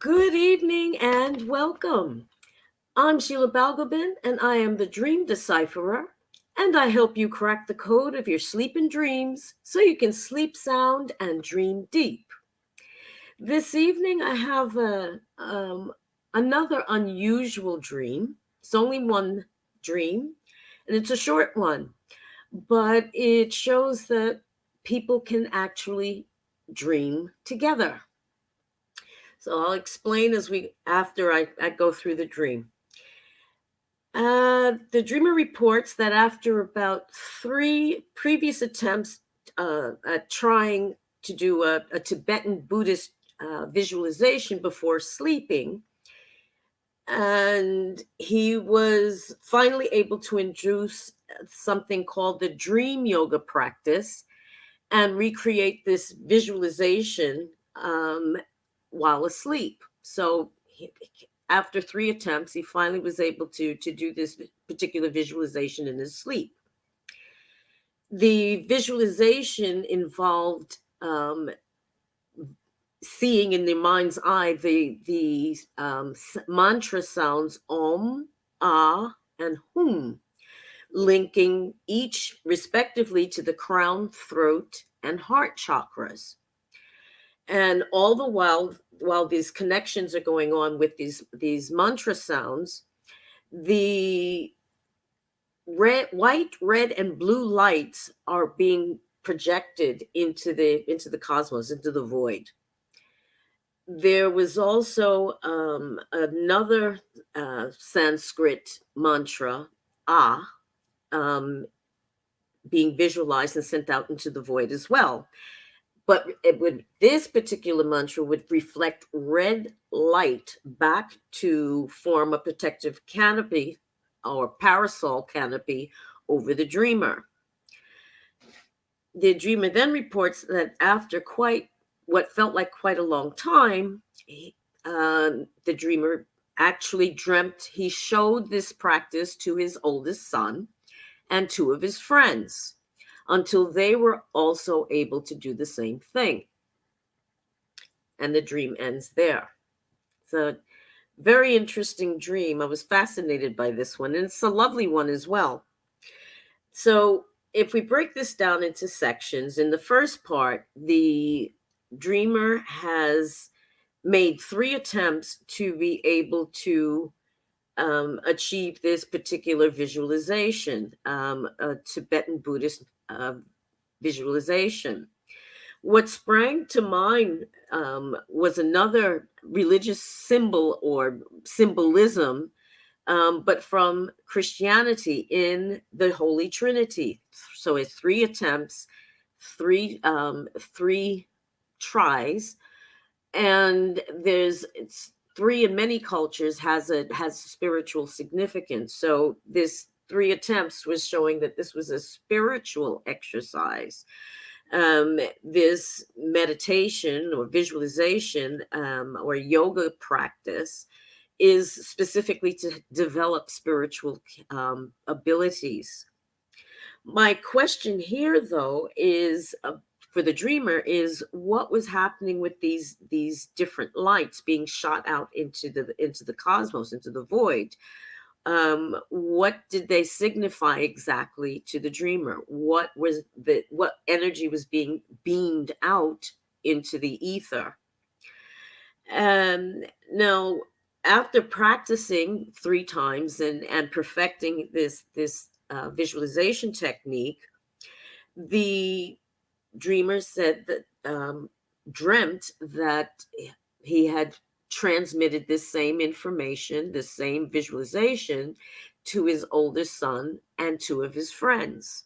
Good evening and welcome. I'm Sheila Balgobin and I am the Dream Decipherer, and I help you crack the code of your sleep and dreams so you can sleep sound and dream deep. This evening I have another unusual dream. It's only one dream and it's a short one, but it shows that people can actually dream together. So I'll explain after I go through the dream. The dreamer reports that after about three previous attempts at trying to do a Tibetan Buddhist visualization before sleeping, and he was finally able to induce something called the dream yoga practice and recreate this visualization while asleep. So after three attempts, he finally was able to do this particular visualization in his sleep. The visualization involved seeing in the mind's eye the mantra sounds Om, Ah, and Hum, linking each respectively to the crown, throat, and heart chakras. And all the while these connections are going on with these mantra sounds, the white, red, and blue lights are being projected into the cosmos, into the void. There was also another Sanskrit mantra, Ah, um, being visualized and sent out into the void as well. But this particular mantra would reflect red light back to form a protective canopy or parasol canopy over the dreamer. The dreamer then reports that after quite what felt like quite a long time, the dreamer actually dreamt he showed this practice to his oldest son and two of his friends until they were also able to do the same thing. And the dream ends there. It's a very interesting dream. I was fascinated by this one, and it's a lovely one as well. So, if we break this down into sections, in the first part, the dreamer has made three attempts to be able to achieve this particular visualization, a Tibetan Buddhist visualization. What sprang to mind was another religious symbol or symbolism, but from Christianity in the Holy Trinity. So it's three attempts, three tries, and it's three in many cultures has spiritual significance. So this three attempts was showing that this was a spiritual exercise. This meditation or visualization or yoga practice is specifically to develop spiritual abilities. My question here, though, is for the dreamer is what was happening with these different lights being shot out into the cosmos, into the void. What did they signify exactly to the dreamer? What energy was being beamed out into the ether? Now, after practicing three times and perfecting this visualization technique, the dreamer said that dreamt that he had transmitted this same information, this same visualization to his oldest son and two of his friends.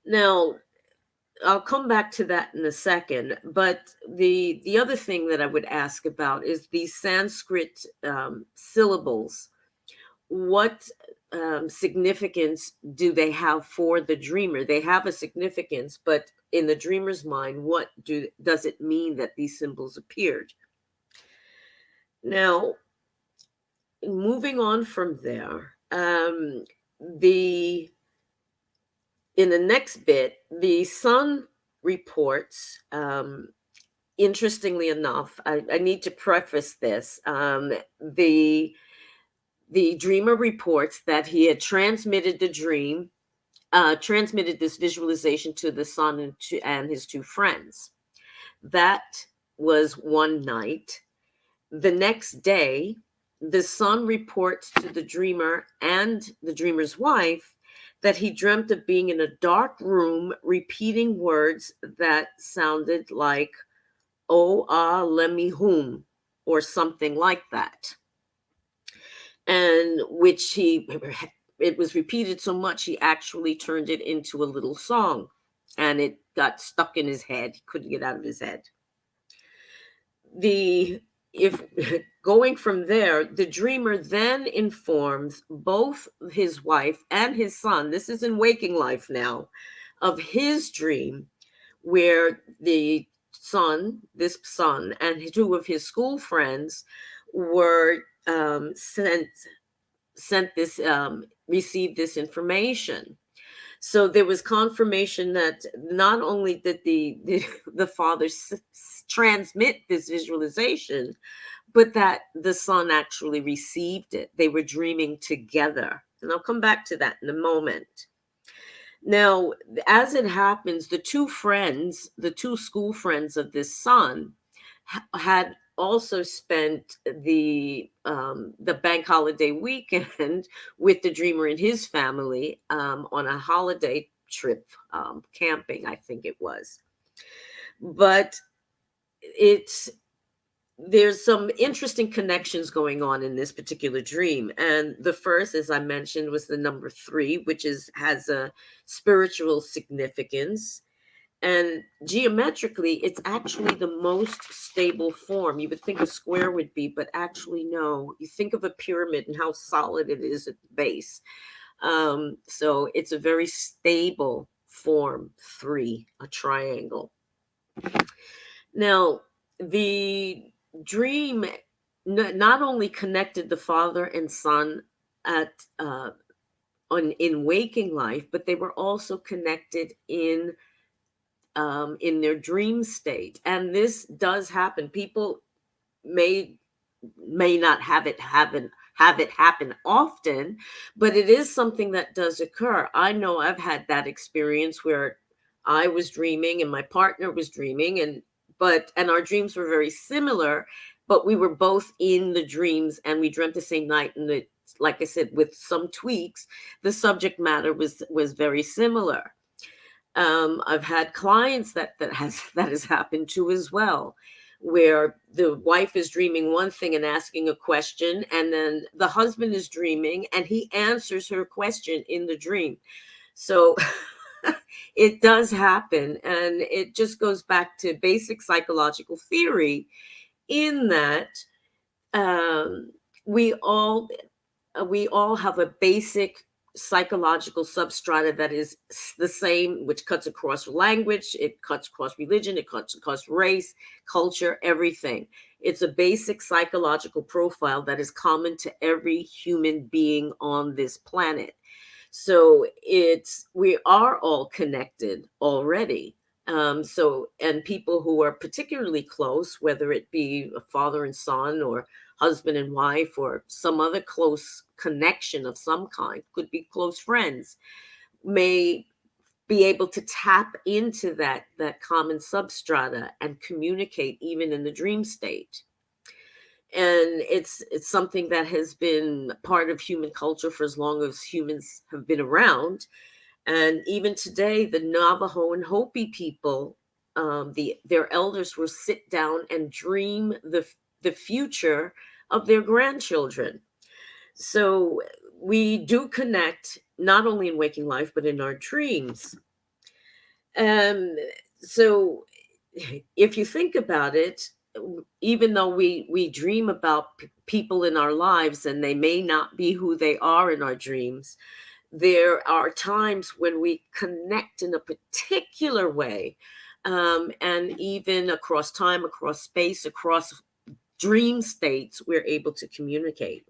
Now, I'll come back to that in a second, but the other thing that I would ask about is these Sanskrit syllables. What significance do they have for the dreamer? They have a significance, but in the dreamer's mind, does it mean that these symbols appeared? Now, moving on from there, the in the next bit, the son reports interestingly enough, I need to preface this. The dreamer reports that he had transmitted this visualization to the son and his two friends. That was one night. The next day, the son reports to the dreamer and the dreamer's wife that he dreamt of being in a dark room repeating words that sounded like "Oh, ah, lemme hum," or something like that. And which it was repeated so much, he actually turned it into a little song, and it got stuck in his head. He couldn't get out of his head. The if Going from there, the dreamer then informs both his wife and his son, this is in waking life now, of his dream, where this son and two of his school friends were sent this received this information. So there was confirmation that not only did the father transmit this visualization, but that the son actually received it. They were dreaming together. And I'll come back to that in a moment. Now, as it happens, the two school friends of this son, had also spent the bank holiday weekend with the dreamer and his family, on a holiday trip, camping, I think it was. But it's there's some interesting connections going on in this particular dream. And the first, as I mentioned, was the number 3, which has a spiritual significance. And geometrically, it's actually the most stable form. You would think a square would be, but actually, no. You think of a pyramid and how solid it is at the base. So it's a very stable form, 3, a triangle. Now, the dream not only connected the father and son at in waking life, but they were also connected in their dream state. And this does happen. People may not have it happen often, but it is something that does occur. I know I've had that experience where I was dreaming and my partner was dreaming, and our dreams were very similar, but we were both in the dreams and we dreamt the same night, and like I said, with some tweaks, the subject matter was very similar. I've had clients that has happened to as well, where the wife is dreaming one thing and asking a question, and then the husband is dreaming and he answers her question in the dream. So it does happen, and it just goes back to basic psychological theory in that, um, we all we all have a basic psychological substrata that is the same, which cuts across language, it cuts across religion, it cuts across race, culture, everything. It's a basic psychological profile that is common to every human being on this planet. So we are all connected already. And people who are particularly close, whether it be a father and son or husband and wife or some other close connection of some kind, could be close friends, may be able to tap into that common substrata and communicate even in the dream state. And it's something that has been part of human culture for as long as humans have been around. And even today, the Navajo and Hopi people, their elders will sit down and dream the future of their grandchildren. So we do connect not only in waking life but in our dreams. Um, so if you think about it, even though we dream about people in our lives and they may not be who they are in our dreams, there are times when we connect in a particular way, and even across time, across space, across dream states, we're able to communicate.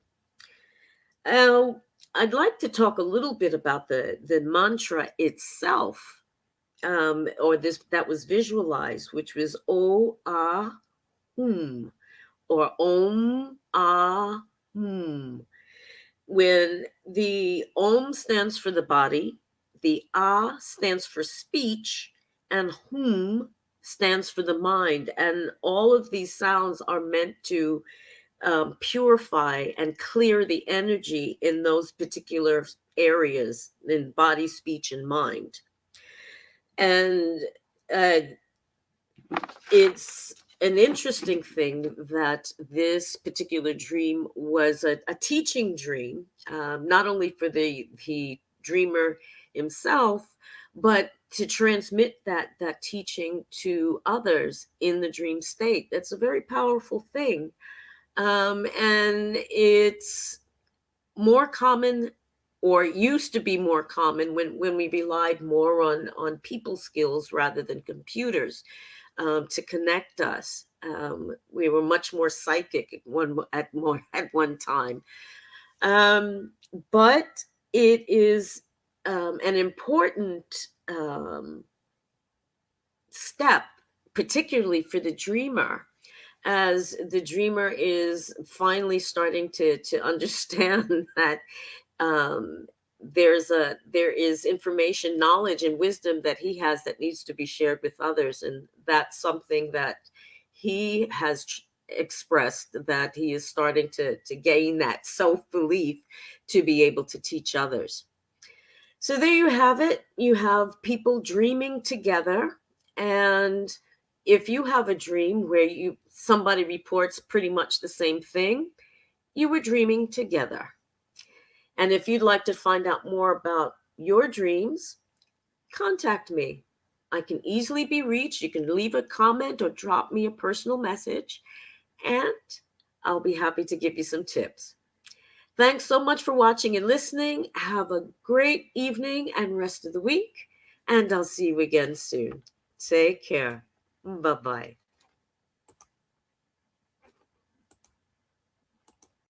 I'd like to talk a little bit about the mantra itself. or this that was visualized, which was O Ah Hum, or Om Ah Hum. When the Om stands for the body, the Ah stands for speech, and Hum stands for the mind. And all of these sounds are meant to purify and clear the energy in those particular areas in body, speech, and mind. And uh, it's an interesting thing that this particular dream was a teaching dream, not only for the dreamer himself, but to transmit that teaching to others in the dream state. That's a very powerful thing, and it's more common, or used to be more common, when we relied more on people skills rather than computers to connect us. We were much more psychic at one time, um, but it is an important step, particularly for the dreamer, as the dreamer is finally starting to understand that um, there is information, knowledge, and wisdom that he has that needs to be shared with others, and that's something that he has expressed, that he is starting to gain that self belief to be able to teach others. So there you have it. You have people dreaming together, and if you have a dream where you somebody reports pretty much the same thing, you were dreaming together. And if you'd like to find out more about your dreams, contact me. I can easily be reached. You can leave a comment or drop me a personal message, and I'll be happy to give you some tips. Thanks so much for watching and listening. Have a great evening and rest of the week, and I'll see you again soon. Take care. Bye bye.